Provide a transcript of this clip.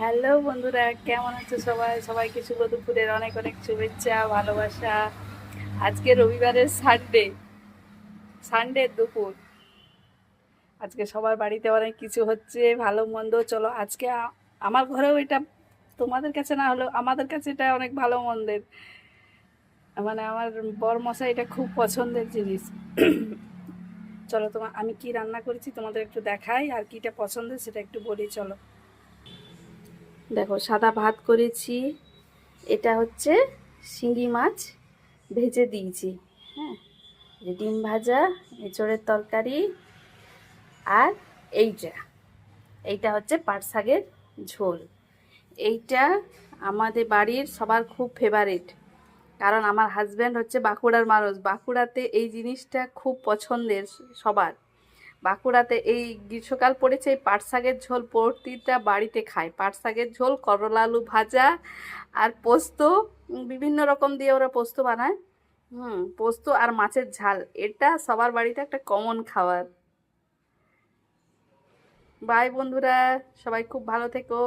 Hello বন্ধুরা, কেমন আছো সবাই? সবাইকে শুভ দুপুরের অনেক অনেক শুভেচ্ছা, ভালোবাসা। আজকে রবিবারের সানডে দুপুর। আজকে সবার বাড়িতে অনেক কিছু হচ্ছে, ভালো মন্দ। চলো আজকে আমার ঘরেও এটা, তোমাদের কাছে না হলেও আমাদের কাছে এটা অনেক ভালো মন্দের। মানে আমার বর মশাই এটা খুব পছন্দের জিনিস। চলো আমি কি রান্না করেছি তোমাদের একটু দেখাই, আর কিটা পছন্দের সেটা একটু বলি। চলো দেখো, সাদা ভাত করেছি। এটা হচ্ছে শিঙি মাছ ভেজে দিয়েছি। হ্যাঁ, যে ডিম ভাজা, এঁচড়ের তরকারি, আর এইটা এইটা হচ্ছে পাট শাকের ঝোল। এইটা আমাদের বাড়ির সবার খুব ফেভারিট, কারণ আমার হাজব্যান্ড হচ্ছে বাঁকুড়ার মানুষ। বাঁকুড়াতে এই জিনিসটা খুব পছন্দের সবার। বাঁকুড়াতে এই গ্রীষ্মকাল পড়েছে, এই পাট শাকের ঝোল প্রতিটা বাড়িতে খায়। পাট শাকের ঝোল, করলা আলু ভাজা, আর পোস্ত। বিভিন্ন রকম দিয়ে ওরা পোস্ত বানায়। পোস্ত আর মাছের ঝাল, এটা সবার বাড়িতে একটা কমন খাবার। বাই বন্ধুরা, সবাই খুব ভালো থেকো।